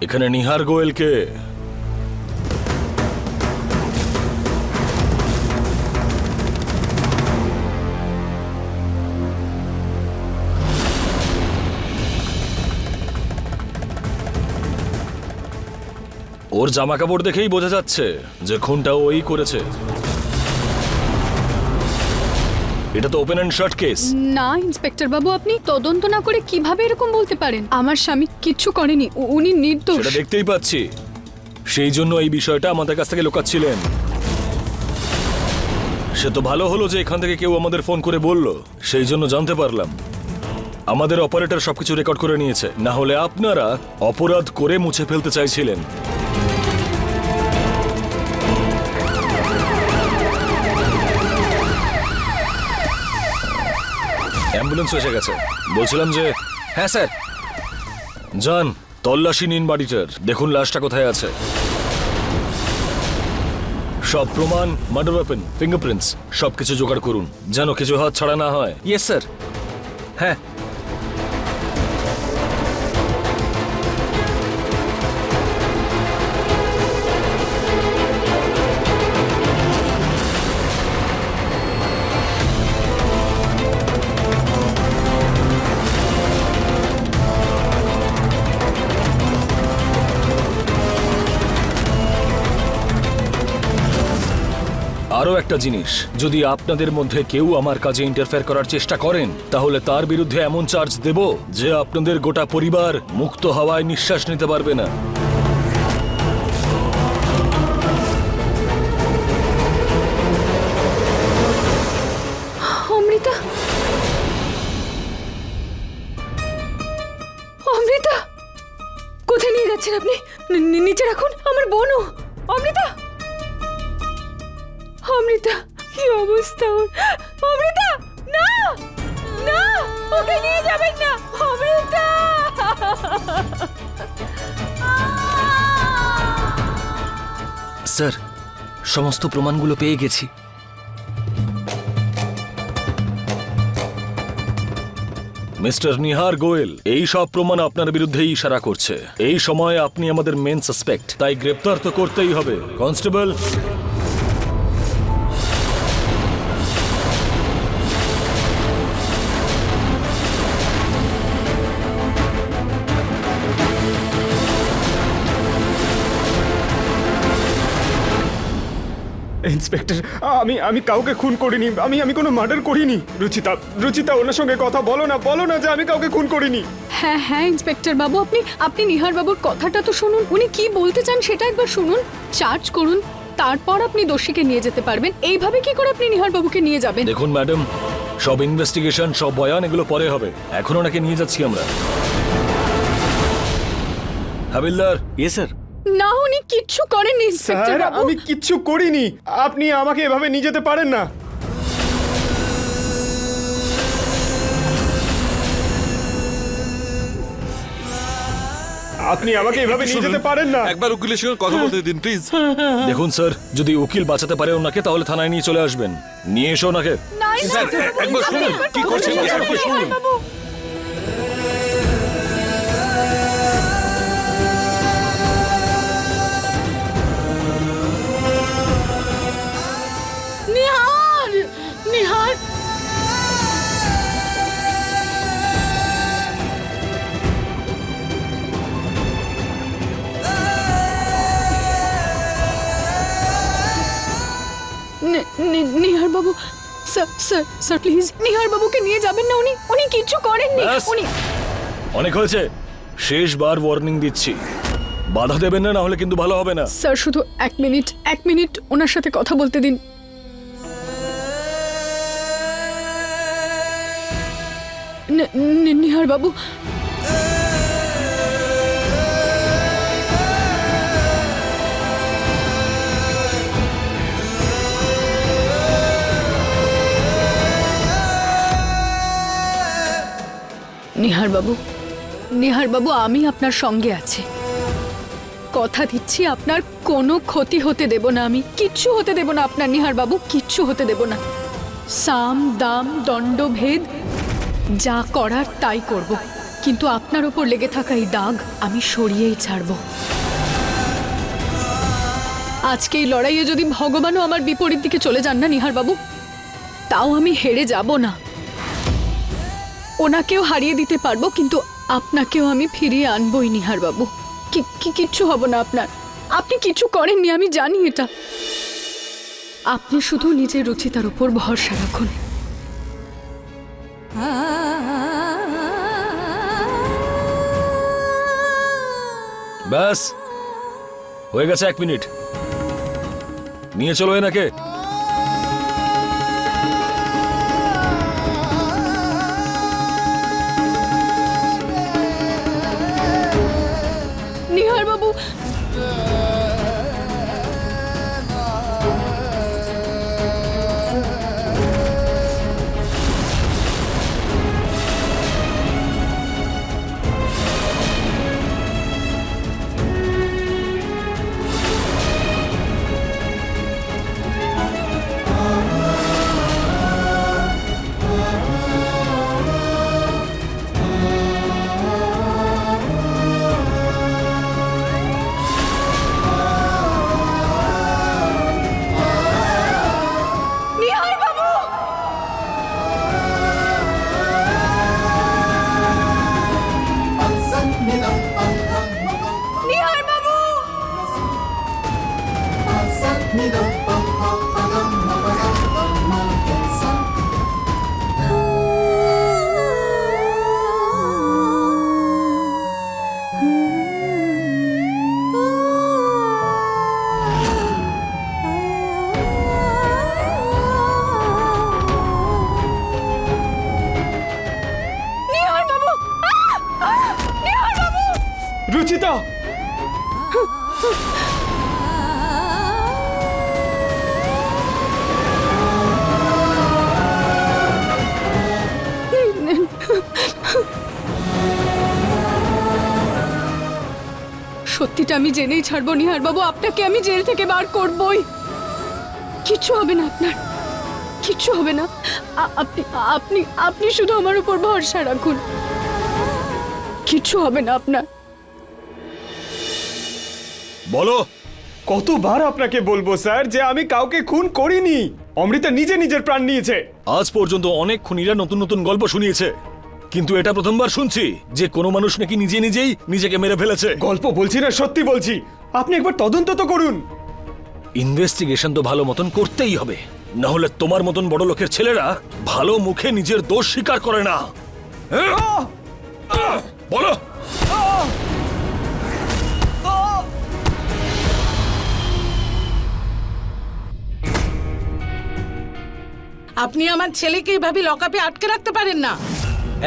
এখানে নিহার গোয়েলকে ওর জামা কাপড় দেখেই বোঝা যাচ্ছে যে খুনটা ওই করেছে। এটা তো ওপেন এন্ড শার্ট কেস। না ইন্সপেক্টর বাবু, আপনি তদন্ত না করে কিভাবে এরকম বলতে পারেন? আমার স্বামী কিচ্ছু করেনি, উনি নির্দোষ। সেটা দেখতেই পাচ্ছি, সেই জন্য এই বিষয়টা আমাদের কাছ থেকে লুকাচ্ছিলেন। সে তো ভালো হলো যে এখান থেকে কেউ আমাদের ফোন করে বলল, সেই জন্য জানতে পারলাম। আমাদের অপারেটর সবকিছু রেকর্ড করে নিয়েছে, না হলে আপনারা অপরাধ করে মুছে ফেলতে চাইছিলেন। অ্যাম্বুলেন্স এসে গেছে। বলছিলাম যে হ্যাঁ স্যার। যান, তল্লাশি নিন বাড়িটার, দেখুন লাশটা কোথায় আছে। সব প্রমাণ, মার্ডার ওয়েপন, ফিঙ্গারপ্রিন্টস সবকিছু জোগাড় করুন, যেন কিছু হাত ছাড়া না হয়। Yes sir. হ্যাঁ। আরও একটা জিনিস, যদি আপনাদের মধ্যে কেউ আমার কাজে ইন্টারফেয়ার করার চেষ্টা করেন, তাহলে তার বিরুদ্ধে এমন চার্জ দেব যে আপনাদের গোটা পরিবার মুক্ত হাওয়ায় নিঃশ্বাস নিতে পারবে না। অমৃতা, অমৃতা, কোথায় নিয়ে যাচ্ছেন আপনি? নিচে রাখুন, আমার বোনও। অমৃতা, অমৃতা, কি অবস্থা ওর? অমৃতা, না না, ওকে নিয়ে যাবেন না। অমৃতা, স্যার, সমস্ত প্রমাণগুলো পেয়ে গেছি। মিস্টার নিহার গোয়েল, এই সব প্রমাণ আপনার বিরুদ্ধেই ইশারা করছে। এই সময় আপনি আমাদের মেন সাসপেক্ট, তাই গ্রেপ্তার তো করতেই হবে। কনস্টেবল, ইন্সপেক্টর, আমি কাউকে খুন করিনি। আমি কোনো মার্ডার করিনি। রুচিতা ওনার সঙ্গে কথা বলো না যে আমি কাউকে খুন করিনি। হ্যাঁ হ্যাঁ ইন্সপেক্টর বাবু, আপনি নিহার বাবুর কথাটা তো শুনুন। উনি কি বলতে চান সেটা একবার শুনুন, চার্জ করুন, তারপর আপনি দোষীকে নিয়ে যেতে পারবেন। এইভাবে কি করে আপনি নিহার বাবুকে নিয়ে যাবেন? দেখুন ম্যাডাম, সব ইনভেস্টিগেশন, সব বয়ান এগুলো পরে হবে, এখন ওনাকে নিয়ে যাচ্ছি আমরা। হাবিলদার। Yes sir. না, উনি কিচ্ছু করেননি ইন্সপেক্টর স্যার, বাবু। আমি কিচ্ছু করিনি। আপনি আমাকে এভাবে নিয়ে যেতে পারেন না। আপনি আমাকে এভাবে নিয়ে যেতে পারেন না। একবার উকিলের সঙ্গে কথা বলতে দিন প্লিজ। দেখুন স্যার, যদি উকিল বাঁচাতে পারে ওনাকে, তাহলে থানায় নিয়ে চলে আসবেন। নিয়ে এসো ওনাকে। না, স্যার, ইন্সপেক্টর বাবু, একবার শুনুন, আপনি কি করছেন? নিয়ে যাবেন একবার শুনুন। নিহার বাবু। নিহার, নিহার, নিহার বাবু, sir sir sir please, Nihar বাবুকে নিয়ে যাবেন না। উনি কিচ্ছু করেননি। ব্যাস। উনি অনেক হয়েছে, শেষবার ওয়ার্নিং দিচ্ছি, বাধা দেবেন না, না হলে কিন্তু ভালো হবে না। স্যার শুধু এক মিনিট ওনার সাথে কথা বলতে দিন। নিহার বাবু, নিহার বাবু, আমি আপনার সঙ্গে আছি। কথা দিচ্ছি আপনার কোনো ক্ষতি হতে দেব না, আমি কিচ্ছু হতে দেব না আপনার। নিহার বাবু, কিচ্ছু হতে দেব না। সাম দাম দণ্ডভেদ যা করার তাই করব। কিন্তু আপনার ওপর লেগে থাকা এই দাগ আমি সরিয়েই ছাড়ব। আজকে এই লড়াইয়ে যদি ভগবানও আমার বিপরীত দিকে চলে যান না নিহার বাবু, তাও আমি হেরে যাব না। ওনাকেও হারিয়ে দিতে পারবো, কিন্তু আপনাকেও আমি ফিরিয়ে আনবই নিহার বাবু। কিচ্ছু হব না আপনার। আপনি কিছু করেননি, আমি জানি এটা। আপনি শুধু নিজের রুচিতার উপর ভরসা রাখুন। ব্যাস হয়ে গেছে, 1 মিনিট। নিয়ে চলো এনাকে। নিহার বাবু, নিহার বাবু, নিহার বাবু, নিহার বাবু, নিহার বাবু। রুচিতা! সত্যিটা আমি জেনেই ছাড়বো নিহার বাবু, আপনাকে আমি জেল থেকে বার করবই। কিচ্ছু হবে না আপনার, কিচ্ছু হবে না। আপনি আপনি আপনি শুধু আমার উপর ভরসা রাখুন, কিচ্ছু হবে না আপনার। বলো। কতবার আপনাকে বলবো স্যার যে আমি কাউকে খুন করিনি। অমৃতা নিজে নিজের প্রাণ নিয়েছে। আজ পর্যন্ত অনেক খুনিরা নতুন নতুন গল্প শুনিয়েছে, কিন্তু এটা প্রথমবার শুনছি যে কোনো মানুষ নাকি নিজে নিজেই নিজেকে মেরে ফেলেছে। গল্প বলছি না, সত্যি বলছি। আপনি একবার তদন্ত তো করুন। ইনভেস্টিগেশন তো ভালো মতন করতেই হবে, না হলে তোমার মতন বড় লোকের ছেলেরা ভালো মুখে নিজের দোষ স্বীকার করে না। বলো। আপনি আমার ছেলেকে এইভাবে লকআপে আটকে রাখতে পারেন না।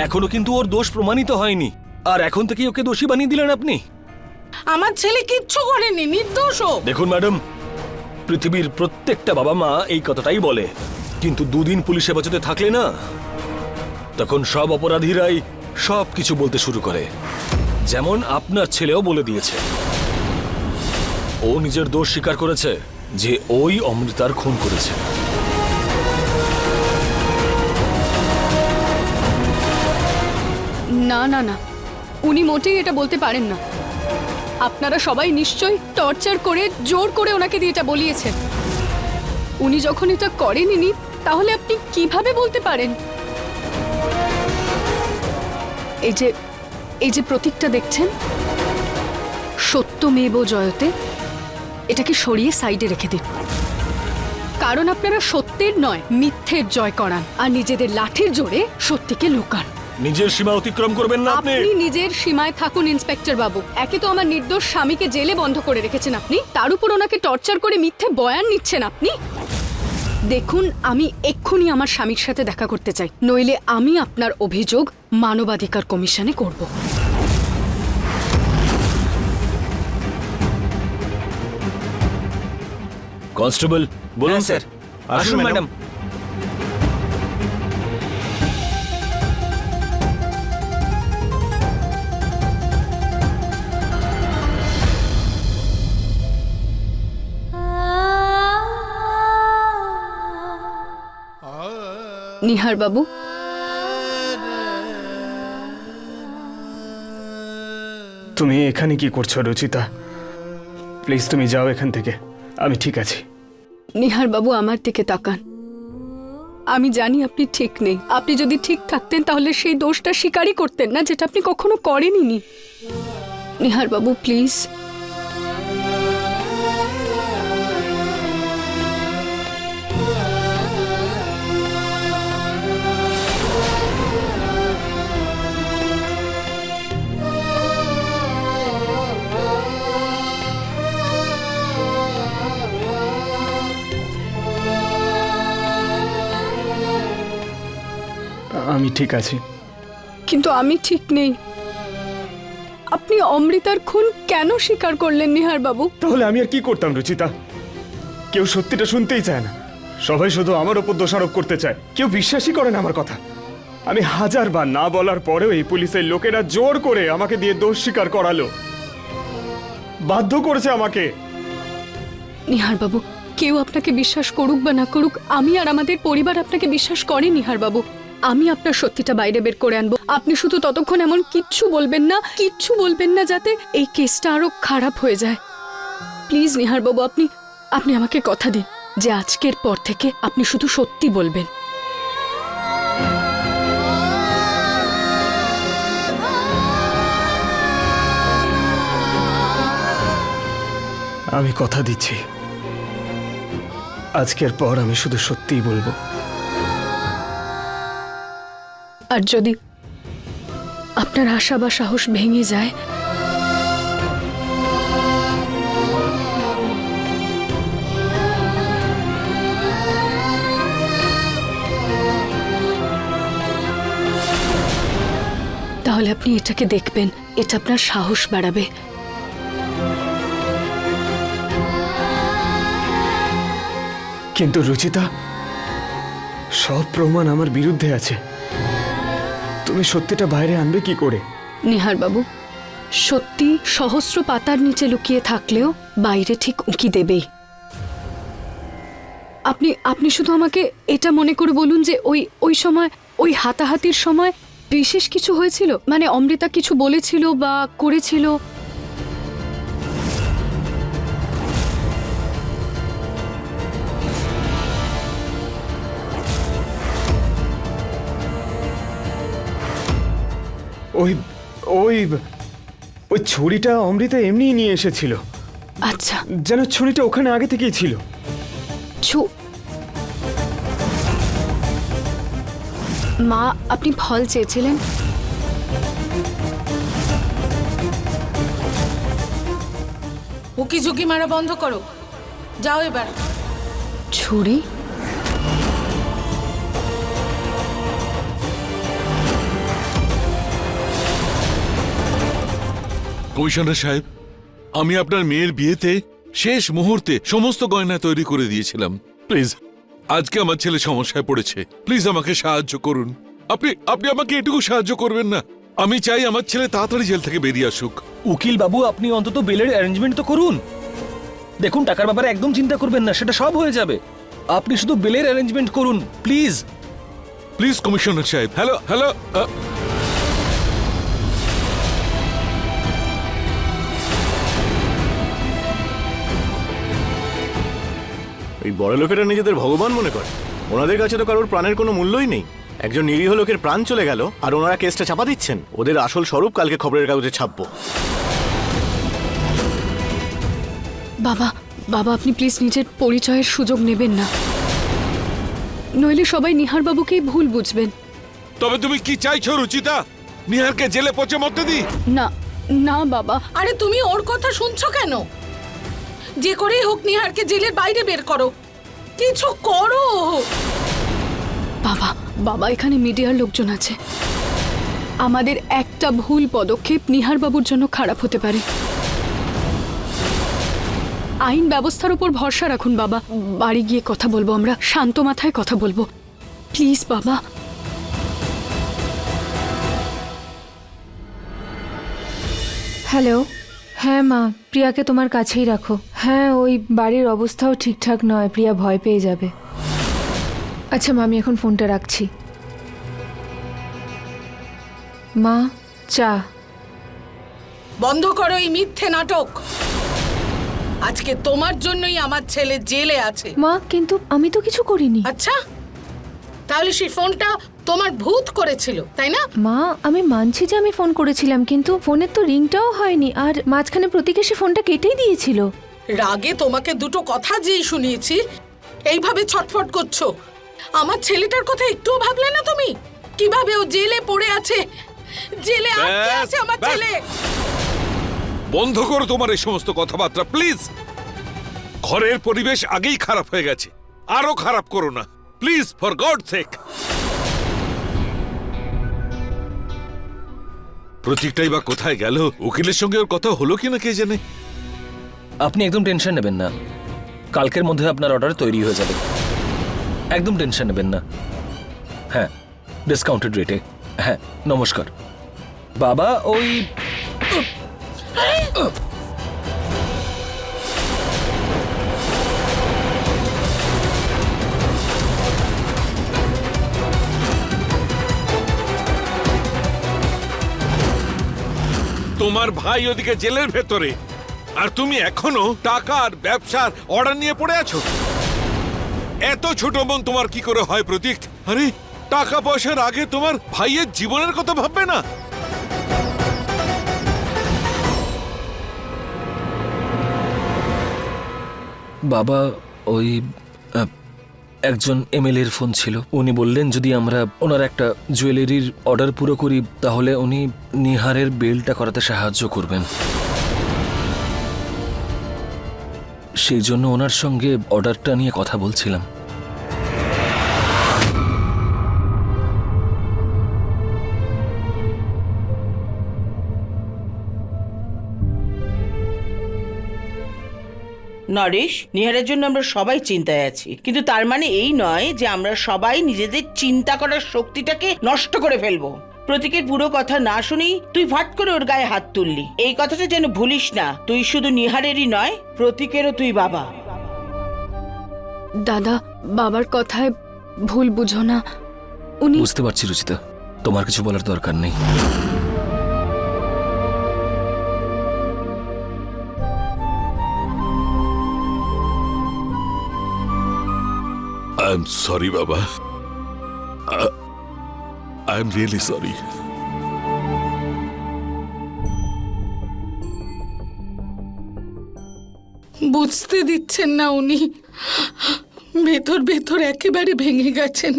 এখনো কিন্তু ওর দোষ প্রমাণিত হয়নি, আর এখন থেকেই ওকে দোষী বানিয়ে দিলেন আপনি। আমার ছেলে কিচ্ছু করেনি, নির্দোষ ও। দেখুন ম্যাডাম, পৃথিবীর প্রত্যেকটা বাবা মা এই কথাটাই বলে, কিন্তু দুদিন পুলিশ হেফাজতে থাকলে না, তখন সব অপরাধীরাই সব কিছু বলতে শুরু করে। যেমন আপনার ছেলেও বলে দিয়েছে। ও নিজের দোষ স্বীকার করেছে যে ওই অমৃতার খুন করেছে। না না না, উনি মোটেই এটা বলতে পারেন না। আপনারা সবাই নিশ্চয়ই টর্চার করে জোর করে ওনাকে দিয়ে এটা বলিয়েছেন। উনি যখন এটা করেননি, তাহলে আপনি কিভাবে বলতে পারেন? এই যে প্রতীকটা দেখছেন, সত্যমেব জয়তে, এটাকে সরিয়ে সাইডে রেখে দিন। কারণ আপনারা সত্যের নয় মিথ্যের জয় করান, আর নিজেদের লাঠির জোরে সত্যিকে লুকান। নিজের সীমা অতিক্রম করবেন না আপনি। আপনি নিজের সীমায় থাকুন ইন্সপেক্টর বাবু। একে তো আমার নির্দোষ স্বামীকে জেলে বন্ধ করে রেখেছেন আপনি, তার উপর ওনাকে টর্চার করে মিথ্যে বয়ান নিচ্ছেন আপনি। দেখুন, আমি এক্ষুনি আমার স্বামীর সাথে দেখা করতে চাই, নইলে আমি আপনার অভিযোগ মানবাধিকার কমিশনে করব। কনস্টেবল বলুন। স্যার, আসুন ম্যাডাম। নিহার বাবু, তুমি এখানে কি করছো রুচিতা? প্লিজ তুমি যাও এখান থেকে, আমি ঠিক আছি। নিহার বাবু আমার দিকে তাকান। আমি জানি আপনি ঠিক নেই। আপনি যদি ঠিক থাকতেন তাহলে সেই দোষটা স্বীকারই করতেন না, যেটা আপনি কখনো করেননি। নিহার বাবু প্লিজ। আমি ঠিক আছি। কিন্তু আমি ঠিক নেই। আপনি অমৃতার খুন কেন স্বীকার করলেন নিহার বাবু? তাহলে আমি আর কি করতাম রুচিতা? কেউ সত্যিটা শুনতেই চায় না, সবাই শুধু আমার ওপর দোষারোপ করতে চায়। কেউ বিশ্বাসই করে না আমার কথা। আমি হাজারবার না বলার পরেও এই পুলিশের লোকেরা জোর করে আমাকে দিয়ে দোষ স্বীকার করালো, বাধ্য করেছে আমাকে। নিহার বাবু, কেউ আপনাকে বিশ্বাস করুক বা না করুক, আমি আর আমাদের পরিবার আপনাকে বিশ্বাস করে। নিহার বাবু, আমি আপনার সত্যিটা বাইরে বের করে আনবো। আপনি শুধু ততক্ষণ এমন কিচ্ছু বলবেন না যাতে এই কেসটা আরো খারাপ হয়ে যায়। প্লিজ নিহার বাবু, আপনি আমাকে কথা দিন যে আজকের পর থেকে আপনি শুধু সত্যি বলবেন। আমি কথা দিচ্ছি, আজকের পর আমি শুধু সত্যিই বলবো। আর যদি আপনার আশা বা সাহস ভেঙে যায়, তাহলে আপনি এটাকে দেখবেন, এটা আপনার সাহস বাড়াবে। কিন্তু রুচিতা, সব প্রমাণ আমার বিরুদ্ধে আছে। তুমি সত্যিটা বাইরে আনবে কি করে? নিহার বাবু, সত্যি সহস্র পাতার নিচে লুকিয়ে থাকলেও বাইরে ঠিক উঁকি দেবেই। আপনি শুধু আমাকে এটা মনে করে বলুন যে ওই সময়, ওই হাতাহাতির সময় বিশেষ কিছু হয়েছিল, মানে অমৃতা কিছু বলেছিল বা করেছিল। ওই ওই ওই ছুরিটা অমৃতা এমনিই নিয়ে এসেছিল। আচ্ছা, যেন ছুরিটা ওখানে আগে থেকেই ছিল। মা, আপনি ফল চেয়েছিলেন। উকি ঝুঁকি মারা বন্ধ করো, যাও এবার। ছুরি? কমিশনার সাহেব, আমি আপনার মেয়ের বিয়েতে শেষ মুহূর্তে সমস্ত গয়না তৈরি করে দিয়েছিলাম। প্লিজ, আজকে আমার ছেলে সমস্যায় পড়েছে, প্লিজ আমাকে সাহায্য করুন। আপনি আমাকে এটুকু সাহায্য করবেন না? আমি চাই আমার ছেলে তাড়াতাড়ি জেল থেকে বেরিয়ে আসুক। উকিল বাবু, আপনি অন্তত বেলের অ্যারেঞ্জমেন্ট তো করুন। দেখুন, টাকার ব্যাপারে একদম চিন্তা করবেন না, সেটা সব হয়ে যাবে। আপনি শুধু বেলের অ্যারেঞ্জমেন্ট করুন প্লিজ। প্লিজ কমিশনার সাহেব। হ্যালো হ্যালো এই বড় লোকেরা নিজেদের ভগবান মনে করে। ওনাদের কাছে তো কারোর প্রাণের কোনো মূল্যই নেই। একজন নিরীহ লোকের প্রাণ চলে গেল আর ওনারা কেসটা চাপা দিচ্ছেন। ওদের আসল স্বরূপ কালকে খবরের কাগজে ছাপবো। বাবা, আপনি প্লিজ নিজের পরিচয়ের সুযোগ নেবেন না, নইলে সবাই নিহার বাবুকেই ভুল বুঝবেন। তবে তুমি কি চাইছো রুচিতা? নিহারকে জেলে পচে মরতে দি? না না বাবা। আরে তুমি ওর কথা শুনছো কেন? যে করেই হোক নিহারকে জেলের বাইরে বের করো, কিছু করো। বাবা, এখানে মিডিয়ার লোকজন আছে। আমাদের একটা ভুল পদক্ষেপ নিহার বাবুর জন্য খারাপ হতে পারে। আইন ব্যবস্থার উপর ভরসা রাখুন বাবা। বাড়ি গিয়ে কথা বলবো, আমরা শান্ত মাথায় কথা বলবো। প্লিজ বাবা। হ্যালো। হ্যাঁ মা, প্রিয়াকে তোমার কাছেই রাখো। হ্যাঁ, ওই বাড়ির অবস্থাও ঠিকঠাক নয়, প্রিয়া ভয় পেয়ে যাবে। আচ্ছা মা, আমি এখন ফোনটা রাখছি। মা, চা। বন্ধ করো এই মিথ্যে নাটক। আজকে তোমার জন্যই আমার ছেলে জেলে আছে। মা কিন্তু আমি তো কিছু করিনি। আচ্ছা, তাহলে সেই ফোনটা তোমার ভূত করেছিল, তাই না? মা আমি মানছি যে আমি ফোন করেছিলাম, কিন্তু ফোনের তো রিংটাও হয়নি, আর মাঝখানে প্রতীক এসে ফোনটা কেটেই দিয়েছিল। রাগে তোমাকে দুটো কথা যেই শুনিয়েছি এইভাবে ছটফট করছো। আমার ছেলেটার কথা একটুও ভাবলে না তুমি? কিভাবে ও জেলে পড়ে আছে, জেলে আটকে ব্যাস, আছে আমার ব্যাস। ছেলে। বন্ধ করো তোমার এই সমস্ত কথাবার্তা প্লিজ। ঘরের পরিবেশ আগেই খারাপ হয়ে গেছে, আরো খারাপ করো না প্লিজ, ফর গড সেক। প্রতীকটাই বা কোথায় গেল? উকিলের সঙ্গে ওর কথা হলো কিনা কে জানে। আপনি একদম টেনশন নেবেন না, কালকের মধ্যে আপনার অর্ডার তৈরি হয়ে যাবে। একদম টেনশন নেবেন না। হ্যাঁ, ডিসকাউন্টেড রেটে। হ্যাঁ, নমস্কার বাবা। ওই তোমার ভাই ওদিকে জেলের ভেতরে, আর তুমি এখনো টাকা আর ব্যবসার অর্ডার নিয়ে পড়ে আছো। এত ছোট মন তোমার কি করে হয় প্রতীক? আরে টাকা পয়সার আগে তোমার ভাইয়ের জীবনের কথা ভাববে না? বাবা, ওই একজন এমএলএর ফোন ছিল। উনি বললেন যদি আমরা ওনার একটা জুয়েলারির অর্ডার পুরো করি তাহলে উনি নিহারের বেলটা করাতে সাহায্য করবেন। সেই জন্য ওনার সঙ্গে অর্ডারটা নিয়ে কথা বলছিলাম। নরেশ, নিহারের জন্য আমরা সবাই চিন্তায় আছি, কিন্তু তার মানে এই নয় যে আমরা সবাই নিজেদের চিন্তা করার শক্তিটাকে নষ্ট করে ফেলবো। প্রতীকের পুরো কথা না শুনেই তুই ফাট করে ওর গায়ে হাত তুললি। এই কথাটা যেন ভুলিস না, তুই শুধু নিহারেরই নয়, প্রতীকেরও তুই বাবা। দাদা, বাবার কথায় ভুল বুঝো না। উনি বুঝতে পারছি রুচিতা, তোমার কিছু বলার দরকার নেই। আই এম সরি বাবা, আই এম রিয়েলি সরি। বুঝতে দিচ্ছেন না উনি, ভেতর ভেতর একেবারে ভেঙে গেছেন।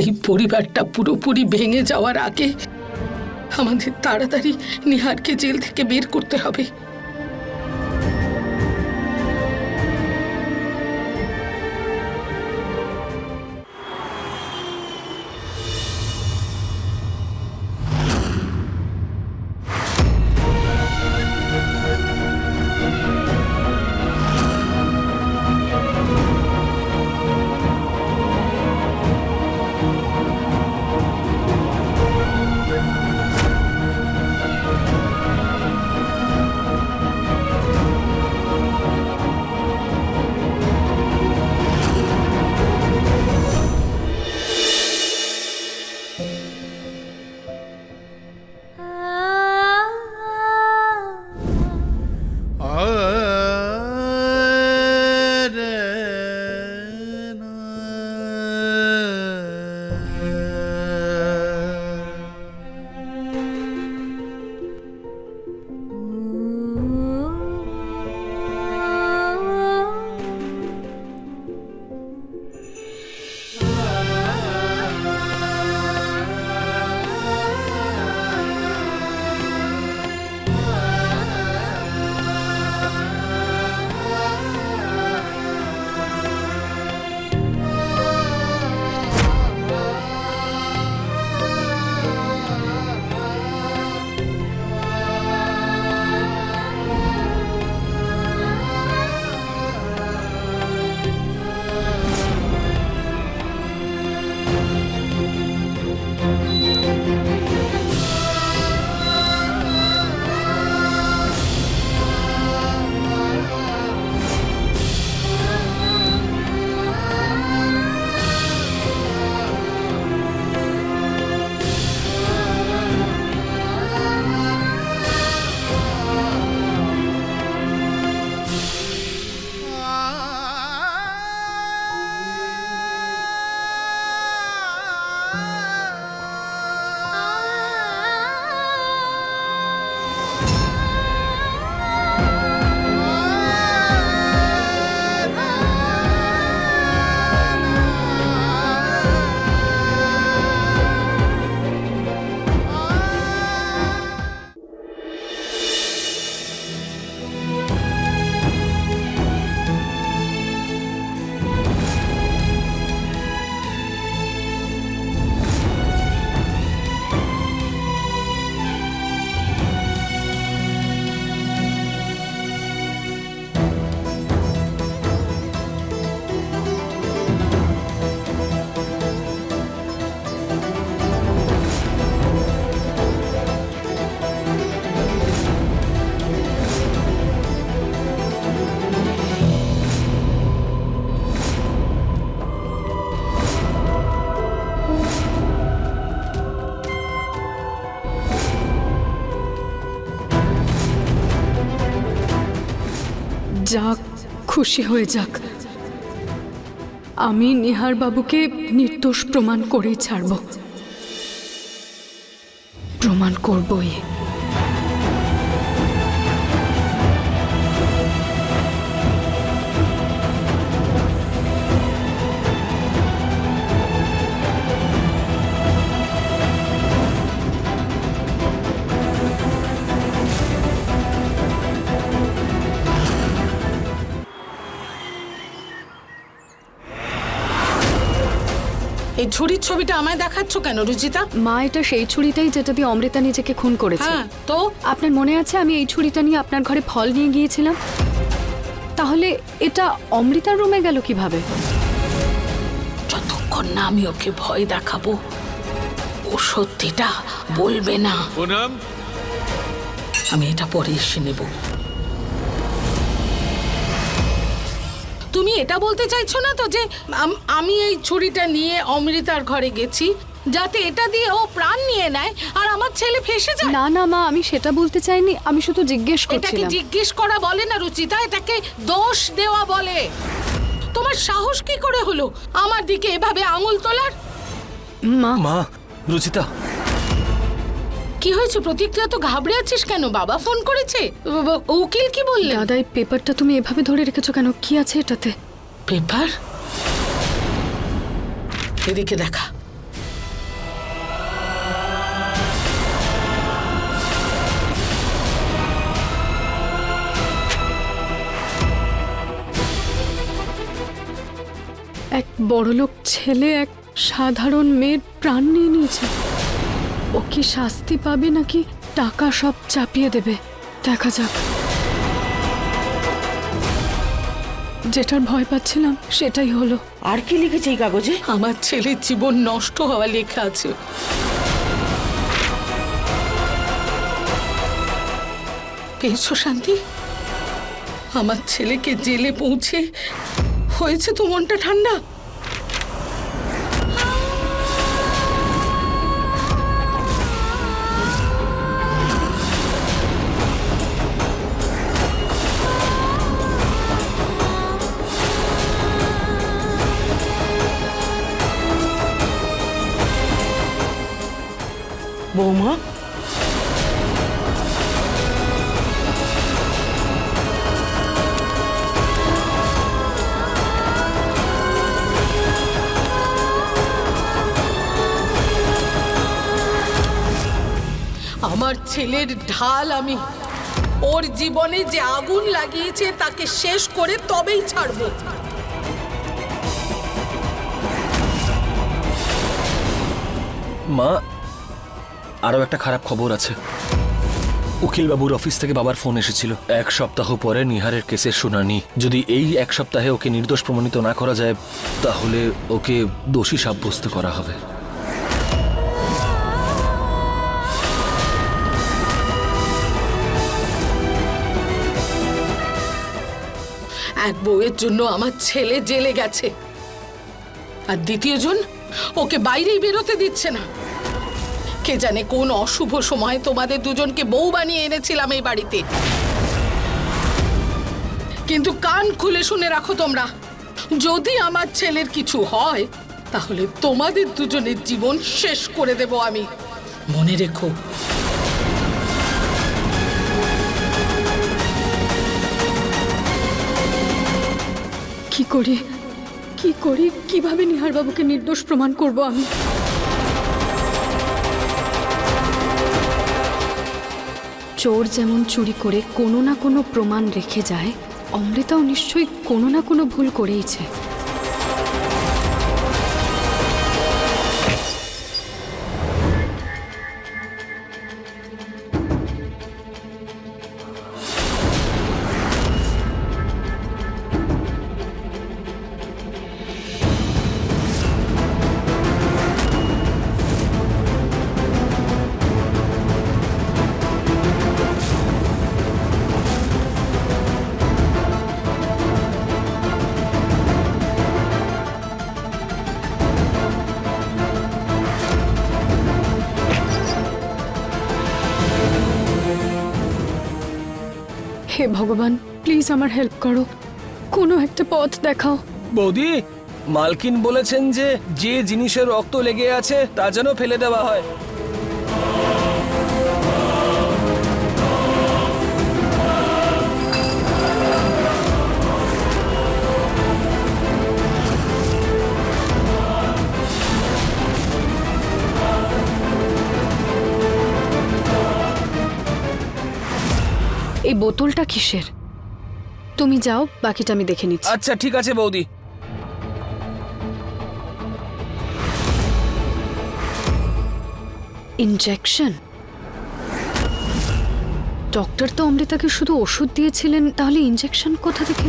এই পরিবারটা পুরোপুরি ভেঙে যাওয়ার আগে আমাদের তাড়াতাড়ি নিহারকে জেল থেকে বের করতে হবে। যাক, খুশি হয়ে যাক। আমি নিহার বাবুকে নির্দোষ প্রমাণ করেই ছাড়ব, প্রমাণ করবই। এই ছুরির ছবিটা আমায় দেখাচ্ছ কেন রুচিতা? মা, এটা সেই ছুরিটাই যেটা দিয়ে অমৃতা নিজেকে খুন করেছে। হ্যাঁ, তো আপনার মনে আছে আমি এই ছুরিটা নিয়ে আপনার ঘরে ফল নিয়ে গিয়েছিলাম? তাহলে এটা অমৃতার রুমে গেল কিভাবে? যতক্ষণ না আমি ওকে ভয় দেখাবো, ও সত্যিটা বলবে না। পুনম, আমি এটা পরে এসে নেব। তুমি এটা বলতে চাইছো না তো যে আমি এই ছুরিটা নিয়ে অমৃতার ঘরে গেছি যাতে এটা দিয়ে ও প্রাণ নিয়ে নেয় আর আমার ছেলে ফেঁসে যায়? না না মা, আমি সেটা বলতে চাইনি, আমি শুধু জিজ্ঞেস এটাকে করছিলাম। জিজ্ঞেস করা বলে না রুচিতা, এটাকে দোষ দেওয়া বলে। তোমার সাহস কি করে হলো আমার দিকে এভাবে আঙুল তোলার? মা, মা, রুচিতা, কি হয়েছে প্রতিক্রিয়া? তো ঘাবড়ে আছিস কেন? বাবা ফোন করেছে? উকিল কি বললেন? দাদা, এই পেপারটা তুমি এভাবে ধরে রেখেছো কেন? কি আছে এটাতে? পেপার? এদিকে দেখা। এক বড়লোক ছেলে এক সাধারণ মেয়ের প্রাণ নিয়ে নিয়েছে। ও কি শাস্তি পাবে নাকি টাকা সব চাপিয়ে দেবে? দেখা যাক। যেটার ভয় পাচ্ছিলাম সেটাই হলো। আর কি লিখেছে এই কাগজে? আমার ছেলের জীবন নষ্ট হওয়া লেখা আছে। পেয়েছো শান্তি? আমার ছেলেকে জেলে পৌঁছে হয়েছে তো মনটা ঠান্ডা? বৌমা, আমার ছেলের ঢাল আমি। ওর জীবনে যে আগুন লাগিয়েছে তাকে শেষ করে তবেই ছাড়বো। মা, আরও একটা খারাপ খবর আছে। উকিলবাবুর অফিস থেকে বাবার ফোন এসেছিল। 1 সপ্তাহ পরে নিহারের কেসের শুনানি। যদি এই 1 সপ্তাহে ওকে নির্দোষ প্রমাণিত না করা যায় তাহলে ওকে দোষী সাব্যস্ত করা হবে। এক বউয়ের জন্য আমার ছেলে জেলে গেছে, আর দ্বিতীয় জন ওকে বাইরেই বেরোতে দিচ্ছে না। কে জানে কোন অশুভ সময় তোমাদের দুজনকে বউ বানিয়ে এনেছিলাম এই বাড়িতে। কিন্তু কান খুলে শুনে রাখো তোমরা, যদি আমার ছেলের কিছু হয় তাহলে তোমাদের দুজনের জীবন শেষ করে দেব আমি। মনে রেখো। কি করি কিভাবে নিহার বাবুকে নির্দোষ প্রমাণ করব আমি? চোর যেমন চুরি করে কোনো না কোনো প্রমাণ রেখে যায়, অমৃতাও নিশ্চয়ই কোনো না কোনো ভুল করেইছে। হে ভগবান, প্লিজ আমার হেল্প করো, কোনো একটা পথ দেখাও। বৌদি, মালকিন বলেছেন যে যে জিনিসের রক্ত লেগে আছে তা যেন ফেলে দেওয়া হয়। এই বোতলটা কিসের? তুমি যাও, বাকিটা আমি দেখে নিচ্ছি। আচ্ছা ঠিক আছে বৌদি। ইনজেকশন? ডক্টর তো অমৃতাকে শুধু ওষুধ দিয়েছিলেন, তাহলে ইনজেকশন কোথা থেকে?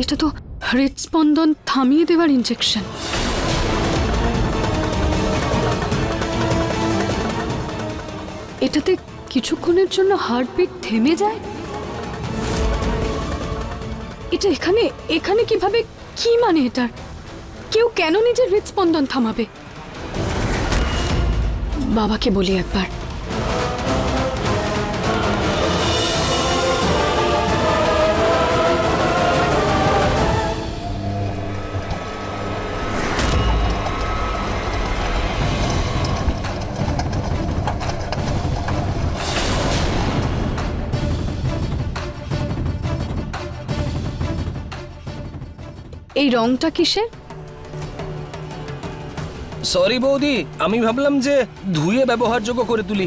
এটা তো হৃদস্পন্দন থামিয়ে দেওয়ার ইনজেকশন। এটাতে কিছুক্ষণের জন্য হার্টবিট থেমে যায়। এটা এখানে এখানে কিভাবে? কি মানে এটার? কেউ কেন নিজের হৃদস্পন্দন থামাবে? বাবাকে বলি একবার। এই রংটা কিসের? সরি বৌদি, আমি ভাবলাম যে ধুয়ে ব্যবহারযোগ্য করে তুলি।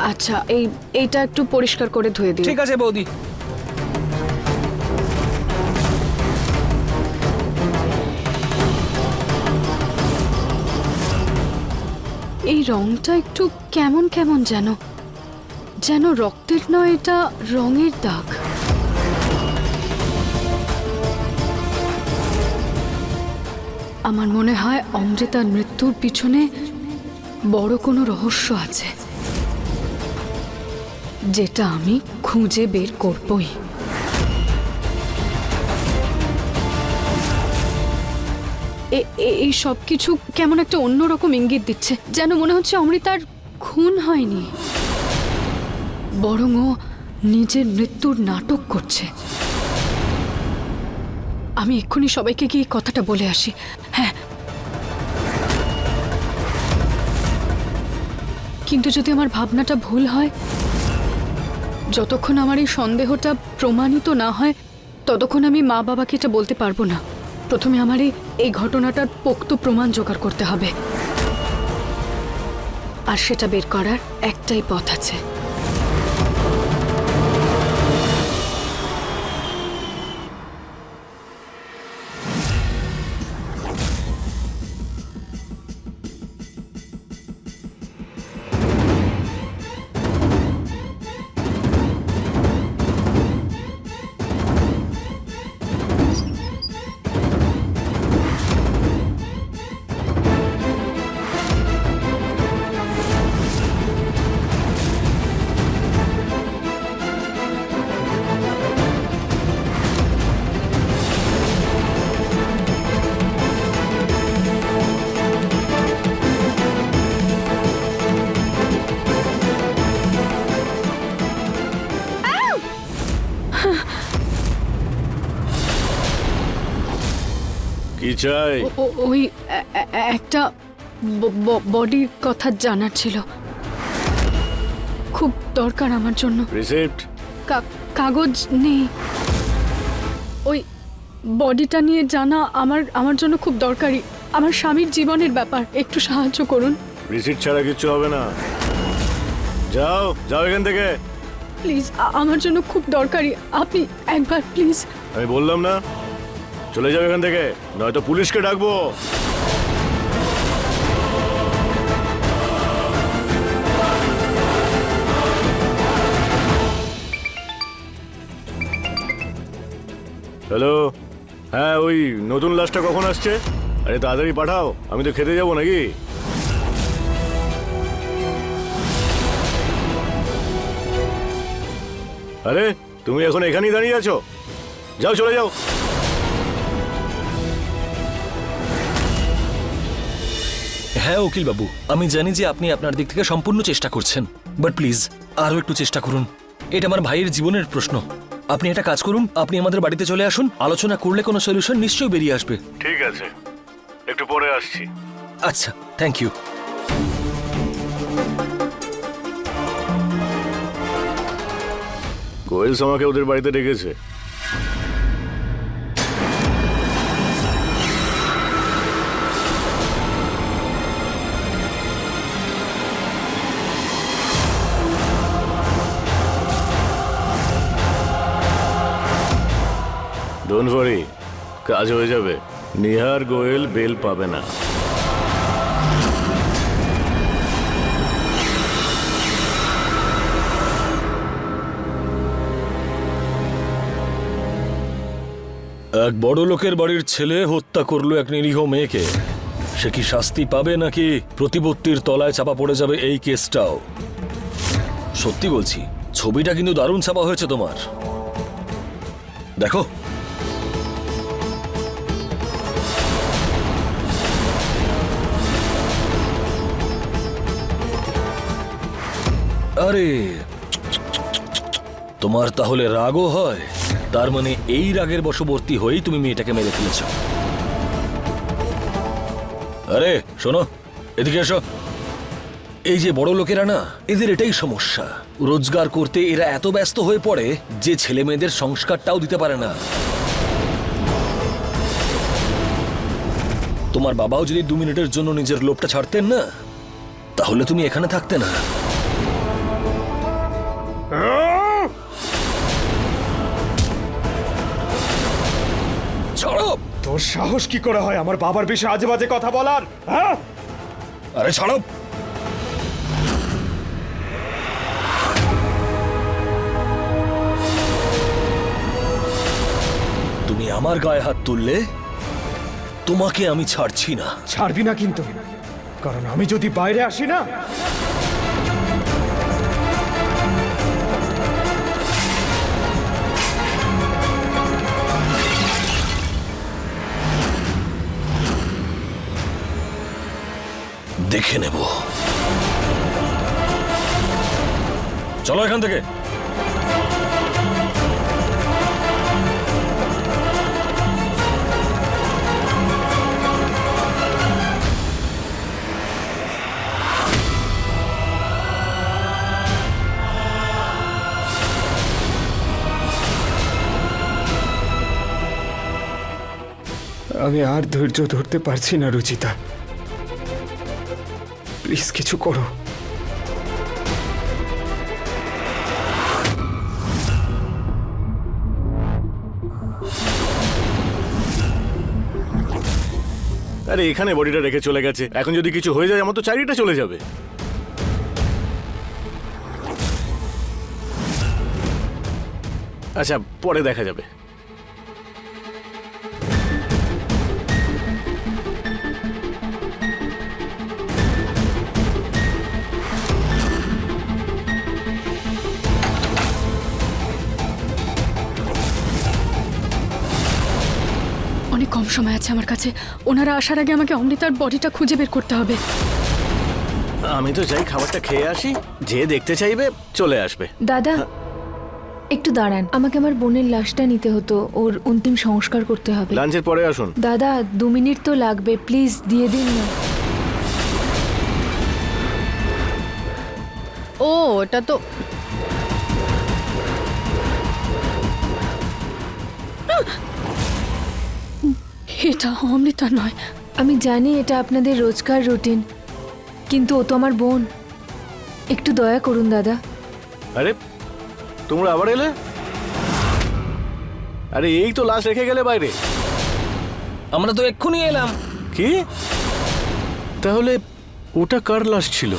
আচ্ছা, এইটা একটু পরিষ্কার করে ধুয়ে দিও। ঠিক আছে বৌদি। এই রংটা একটু কেমন কেমন যেন, যেন রক্তের নয়, এটা রঙের দাগ। আমার মনে হয় অমৃতার মৃত্যুর পিছনে বড় কোনো রহস্য আছে, যেটা আমি খুঁজে বের করবই। এই সব কিছু কেমন একটা অন্যরকম ইঙ্গিত দিচ্ছে, যেন মনে হচ্ছে অমৃতার খুন হয়নি, বরং ও নিজের মৃত্যুর নাটক করছে। আমি এক্ষুনি সবাইকে গিয়ে কথাটা বলে আসি। হ্যাঁ, কিন্তু যদি আমার ভাবনাটা ভুল হয়, যতক্ষণ আমার এই সন্দেহটা প্রমাণিত না হয়, ততক্ষণ আমি মা বাবাকে এটা বলতে পারবো না। প্রথমে আমার এই ঘটনাটার পোক্ত প্রমাণ জোগাড় করতে হবে, আর সেটা বের করার একটাই পথ আছে। কি চাই? ওই একটা বডির কথা জানার ছিল, খুব দরকার আমার জন্য। রিসিপ্ট? কাগজ নেই। ওই বডিটা নিয়ে জানা আমার জন্য খুব দরকারি, আমার স্বামীর জীবনের ব্যাপার, একটু সাহায্য করুন। রিসিপ্ট ছাড়া কিচ্ছু হবে না। যাও যাও এখান থেকে। প্লিজ, আমার জন্য খুব দরকারি, আপনি একবার প্লিজ। আমি বললাম না, চলে যাও এখান থেকে, নয়তো পুলিশকে ডাকবো। হ্যালো, হ্যাঁ ওই নতুন লাশটা কখন আসছে? আরে তাড়াতাড়ি পাঠাও, আমি তো খেতে যাবো নাকি। আরে তুমি এখন এখানেই দাঁড়িয়ে আছো? যাও চলে যাও। হ্যাঁ উকিল বাবু, আমি জানি যে আপনি আপনার দিক থেকে সম্পূর্ণ চেষ্টা করছেন, বাট প্লিজ আরও একটু চেষ্টা করুন। এটা আমার ভাইয়ের জীবনের প্রশ্ন। আপনি একটা কাজ করুন, আপনি আমাদের বাড়িতে চলে আসুন, আলোচনা করলে কোনো সলিউশন নিশ্চয়ই বেরিয়ে আসবে। ঠিক আছে, একটু পরে আসছি। আচ্ছা, থ্যাংক ইউ। গোয়েলস আমাকে ওদের বাড়িতে ডেকেছে। ডোন্ট ওয়ারি, কাজ হয়ে যাবে। নিহার গোয়েল বেল পাবে না। এক বড় লোকের বাড়ির ছেলে হত্যা করলো এক নিরীহ মেয়েকে। সে কি শাস্তি পাবে নাকি প্রতিপত্তির তলায় চাপা পড়ে যাবে এই কেসটাও? সত্যি বলছি, ছবিটা কিন্তু দারুণ ছাপা হয়েছে তোমার। দেখো, আরে তোমার তাহলে রাগও হয়? তার মানে এই রাগের বশবর্তী হয়েই তুমি মেয়েটাকে মেরে ফেলেছ। আরে শোনো, এদিকে এসো। এই যে বড় লোকেরা না, এদের এটাই সমস্যা। রোজগার করতে এরা এত ব্যস্ত হয়ে পড়ে যে ছেলে মেয়েদের সংস্কারটাও দিতে পারে না। তোমার বাবাও যদি 2 মিনিটের জন্য নিজের লোভটা ছাড়তেন না, তাহলে তুমি এখানে থাকতে না। ছাড়ো! তোর সাহস কি করে হয় আমার বাবার বিষয়ে আজে বাজে কথা বলার? হ্যাঁ, আরে ছাড়ো! তুমি আমার গায়ে হাত তুললে তোমাকে আমি ছাড়ছি না। ছাড়বি না কিন্তু, কারণ আমি যদি বাইরে আসি না, দেখে নেব। চলো এখান থেকে। আমি আর ধৈর্য ধরতে পারছি না রুচিতা, প্লিজ কিছু করো। আরে এখানে বডিটা রেখে চলে গেছে, এখন যদি কিছু হয়ে যায় আমার তো চাকরিটা চলে যাবে। আচ্ছা, পরে দেখা যাবে। অনেক কম সময় আছে আমার কাছে। ওনারা আসার আগে আমাকে অমৃতার বডিটা খুঁজে বের করতে হবে। আমি তো চাই খাবারটা খেয়ে আসি, যে দেখতে চাইবে চলে আসবে। দাদা একটু দাঁড়ান, আমাকে আমার বোনের লাশটা নিতে হতো, ওর অন্তিম সংস্কার করতে হবে। লাঞ্চের পরে আসুন। দাদা 2 মিনিট তো লাগবে, প্লিজ দিয়ে দিন না। ও, ওটা তো এটা অমৃতা নয়। আমি জানি এটা আপনাদের রোজকার রুটিন, কিন্তু ও তো আমার বোন, একটু দয়া করুন দাদা। আরে তোমরা আবার এলে? আরে এই তো লাশ রেখে গেলে বাইরে। আমরা তো এক্ষুনি এলাম। কি? তাহলে ওটা কার লাশ ছিল?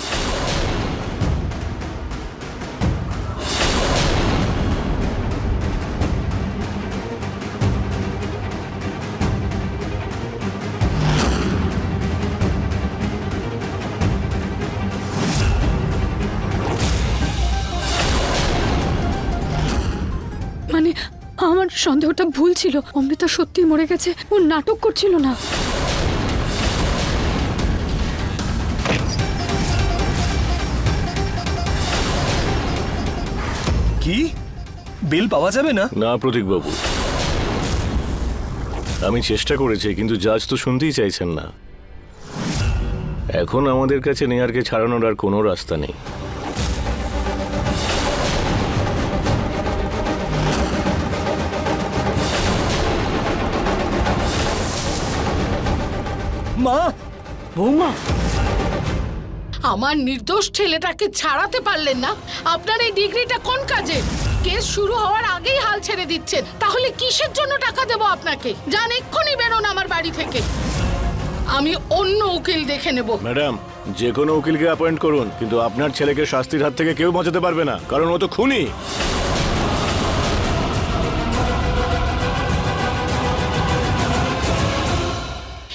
মানে আমার সন্দেহটা ভুল ছিল। অমৃতা সত্যি মরে গেছে, ও নাটক করছিল না। কি বেল পাওয়া যাবে না? না প্রতীকবাবু, আমি চেষ্টা করেছি কিন্তু জাজ তো শুনতেই চাইছেন না। এখন আমাদের কাছে নেহারকে ছাড়ানোর আর কোনো রাস্তা নেই। মা, বৌমা, আমার নির্দোষ ছেলেটাকে ছাড়াতে পারলেন না? আপনার এই ডিগ্রিটা কোন কাজে? কেস শুরু হওয়ার আগেই হাল ছেড়ে দিচ্ছেন। তাহলে কিসের জন্য টাকা দেবো আপনাকে? যান এক্ষুনি বেরোন আমার বাড়ি থেকে। আমি অন্য উকিল দেখে নেব। ম্যাডাম, যে কোনো উকিলকে অ্যাপয়েন্ট করুন, কিন্তু আপনার ছেলেকে শাস্তির হাত থেকে কেউ বাঁচাতে পারবে না, কারণ ও তো খুনি।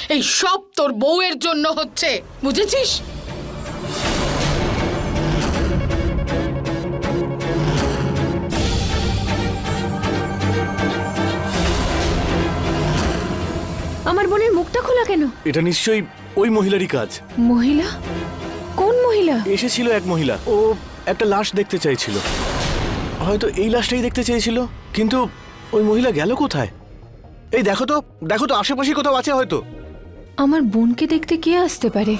এই সব তোর বউয়ের জন্য হচ্ছে, বুঝেছিস? আমার বোনের মুখটা খোলা কেন? এটা নিশ্চয়ই ওই মহিলারই কাজ। মহিলা? কোন মহিলা? এসেছিল এক মহিলা, ও একটা লাশ দেখতে চাইছিল, হয়তো এই লাশটাই দেখতে চেয়েছিল। কিন্তু ওই মহিলা গেল কোথায়? এই দেখো তো, দেখো তো, আশেপাশে কোথাও আছে হয়তো। আমার বোনকে দেখতে কে আসতে পারে?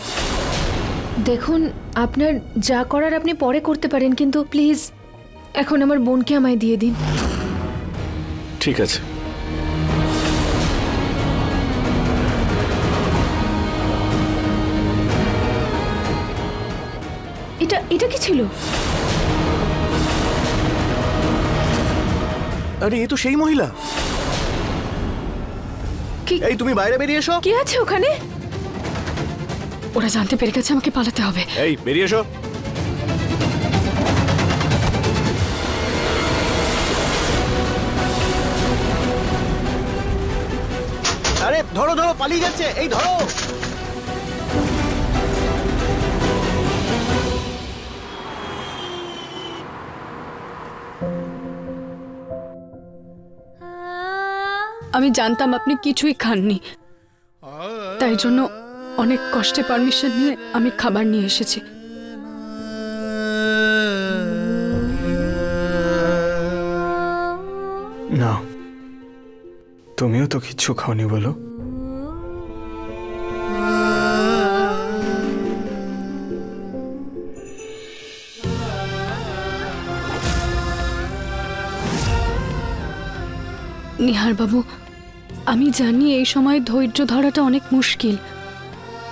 দেখুন, আপনার যা করার আপনি পরে করতে পারেন, কিন্তু প্লিজ এখন আমার বোনকে আমায় দিয়ে দিন। ঠিক আছে। এটা কি ছিল? আরে এ তো সেই মহিলা। কি- এই তুমি বাইরে বেরিয়ে এসো। কি আছে ওখানে? ওরা জানতে পেরে গেছে, আমাকে পালাতে হবে। এই বেরিয়ে এসো। আরে ধরো ধরো, পালিয়ে যাচ্ছে, এই ধরো। আমি জানতাম আপনি কিছুই খাননি, তাই জন্য অনেক কষ্টে পারমিশন নিয়ে আমি খাবার নিয়ে এসেছি। না, তুমিও তো কিচ্ছু খাওনি বলো। নিহার বাবু, আমি জানি এই সময় ধৈর্য ধরাটা অনেক মুশকিল,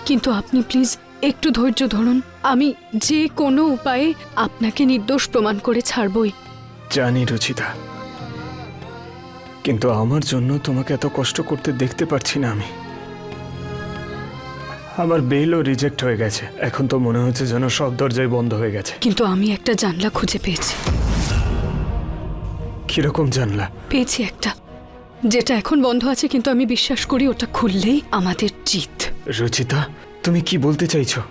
কিন্তু আপনি প্লিজ একটু ধৈর্য ধরুন। আমি যে কোনো উপায়ে আপনাকে নির্দোষ প্রমাণ করে ছাড়বই। জানি রুচিতা, কিন্তু আমার জন্য তোমাকে এত কষ্ট করতে দেখতে পারছি না আমি। আমার বেলও রিজেক্ট হয়ে গেছে, এখন তো মনে হচ্ছে যেন সব দরজাই বন্ধ হয়ে গেছে। কিন্তু আমি একটা জানলা খুঁজে পেয়েছি। কিরকম জানলা? পেয়েছি একটা, যেটা এখন বন্ধ আছে, কিন্তু আমি বিশ্বাস করি ওটা খুললেই আমাদের জিত। রুচিতা, তুমি কি বলতে চাইছো?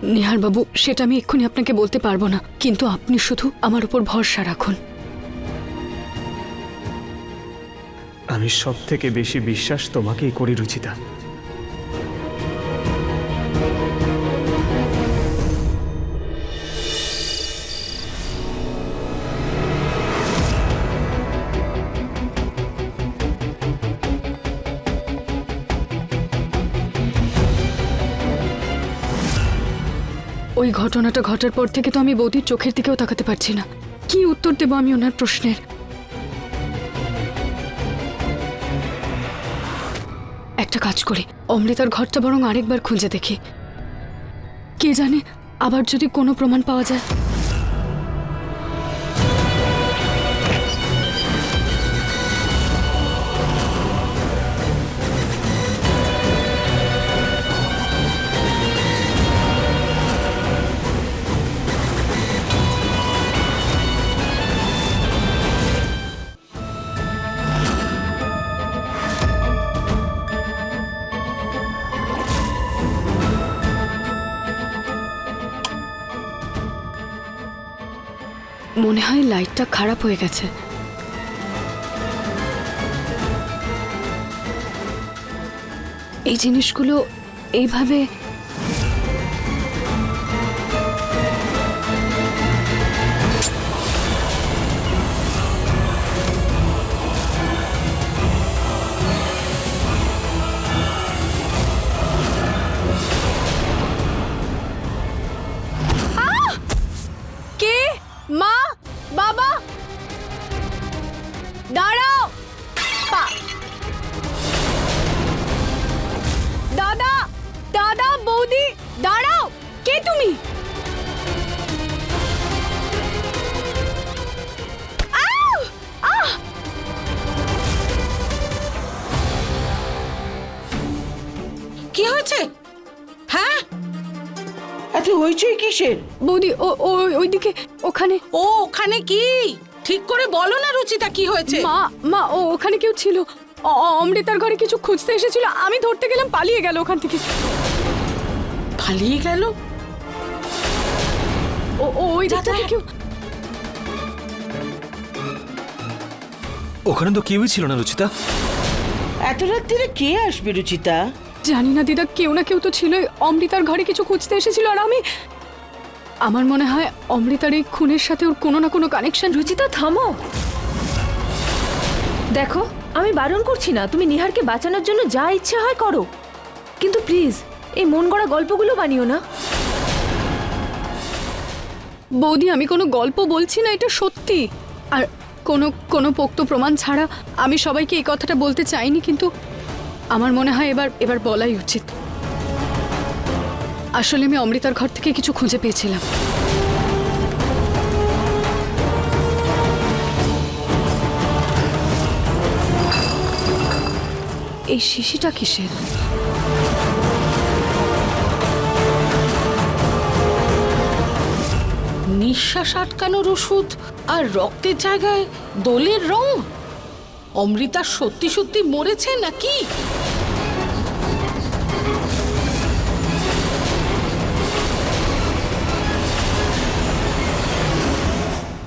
নিহার বাবু, সেটা আমি এক্ষুনি আপনাকে বলতে পারবো না, কিন্তু আপনি শুধু আমার উপর ভরসা রাখুন। আমি সব থেকে বেশি বিশ্বাস তোমাকেই করি রুচিতা। ওই ঘটনাটা ঘটার পর থেকে তো আমি বৌদির চোখের দিকেও তাকাতে পারছি না। কি উত্তর দেব আমি ওনার প্রশ্নের? একটা কাজ করি, অমৃতার ঘরটা বরং আরেকবার খুঁজে দেখি। কে জানে, আবার যদি কোনো প্রমাণ পাওয়া যায়। মনে হয় লাইটটা খারাপ হয়ে গেছে। এই জিনিসগুলো এইভাবে দাঁড়াও দাদা দাদা বৌদি দাঁড়াও, কে তুমি? আউ! আহ! কি হয়েছে? হ্যাঁ, এত হইচই কিসের? বৌদি ওইদিকে ওখানে ও ওখানে কি ঠিক করে বলো না রুচিতা, কি হয়েছে? মা মা ওখানে কেউ ছিল। অমৃতার ঘরে কিছু খুঁজতে এসেছিল, আমি ধরতে গেলাম, পালিয়ে গেল ওখান থেকে। পালিয়ে গেল? ওই দিকটা কেউ। ওখানে তো কেউই ছিল না রুচিতা। এত রাত্রিরে কে আসবে রুচিতা? জানি না দিদা, কেউ না কেউ তো ছিল। অমৃতার ঘরে কিছু খুঁজতে এসেছিল, আর আমার মনে হয় অমৃতার এই খুনের সাথে ওর কোনো না কোনো কানেকশন। রুচিতা থামো। দেখো, আমি বারণ করছি না, তুমি নিহারকে বাঁচানোর জন্য যা ইচ্ছে হয় করো, কিন্তু প্লিজ এই মন গড়া গল্পগুলো বানিও না। বৌদি, আমি কোনো গল্প বলছি না, এটা সত্যি। আর কোনো পোক্ত প্রমাণ ছাড়া আমি সবাইকে এই কথাটা বলতে চাইনি, কিন্তু আমার মনে হয় এবার বলাই উচিত। আসলে আমি অমৃতার ঘর থেকে কিছু খুঁজে পেয়েছিলাম। এই শিশিটা কিসের? নিঃশ্বাস আটকানোর ওষুধ আর রক্তের জায়গায় দোলের রং। অমৃতা সত্যি সত্যি মরেছে নাকি?